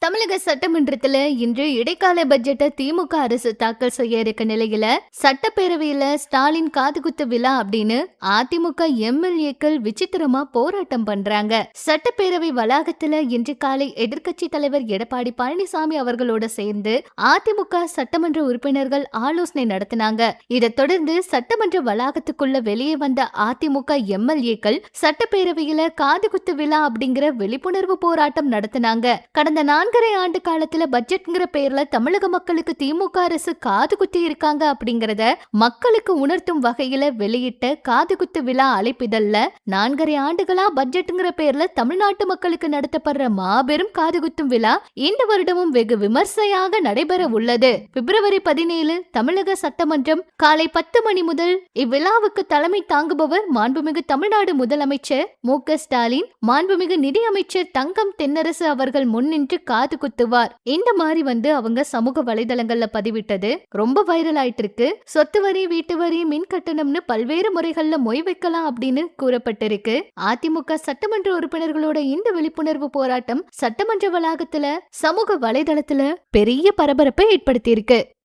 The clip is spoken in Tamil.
தமிழக சட்டமன்றத்துல இன்று இடைக்கால பட்ஜெட்டை திமுக அரசு தாக்கல் செய்ய இருக்க நிலையில சட்டப்பேரவையில ஸ்டாலின் காதுகுத்து விழா அப்படின்னு அதிமுக எம்எல்ஏக்கள் விசித்திரமா போராட்டம் பண்றாங்க. சட்டப்பேரவை வளாகத்துல இன்று காலை எதிர்க்கட்சி தலைவர் எடப்பாடி பழனிசாமி அவர்களோட சேர்ந்து அதிமுக சட்டமன்ற உறுப்பினர்கள் ஆலோசனை நடத்தினாங்க. இதை தொடர்ந்து சட்டமன்ற வளாகத்துக்குள்ள வெளியே வந்த அதிமுக எம்எல்ஏக்கள் சட்டப்பேரவையில காதுகுத்து விழா அப்படிங்கிற விழிப்புணர்வு போராட்டம் நடத்தினாங்க. கடந்த 4.5 ஆண்டு காலத்துல பட்ஜெட்ங்கிற பேர்ல தமிழக மக்களுக்கு திமுக அரசு காது குத்தி இருக்காங்க அப்படிங்கறத மக்களுக்கு உணர்த்தும் வகையில வெளியிட்ட காதுகுத்து விழா அழைப்பிதழ்ல 4.5 ஆண்டுகளா பட்ஜெட்ங்கிற பேர்ல தமிழ்நாட்டு மக்களுக்கு நடத்தப்படுற மாபெரும் காதுகுத்தும் விழா இந்த வருடமும் வெகு விமர்சையாக நடைபெற உள்ளது. பிப்ரவரி 17 தமிழக சட்டமன்றம் காலை 10 மணி முதல் இவ்விழாவுக்கு தலைமை தாங்குபவர் மாண்புமிகு தமிழ்நாடு முதலமைச்சர் மு.க. ஸ்டாலின், மாண்புமிகு நிதியமைச்சர் தங்கம் தென்னரசு அவர்கள் முன்னின்று காது குத்துவார். இந்த மாதிரி அவங்க சமூக வலைதளங்கள்ல பதிவிட்டது ரொம்ப வைரல் ஆயிட்டு இருக்கு. சொத்து வரி, வீட்டு வரி, மின் கட்டணம்னு பல்வேறு முறைகள்ல மொய் வைக்கலாம் அப்படின்னு கூறப்பட்டிருக்கு. அதிமுக சட்டமன்ற உறுப்பினர்களோட இந்த விழிப்புணர்வு போராட்டம் சட்டமன்ற வளாகத்துல சமூக வலைதளத்துல பெரிய பரபரப்பை ஏற்படுத்தி இருக்கு.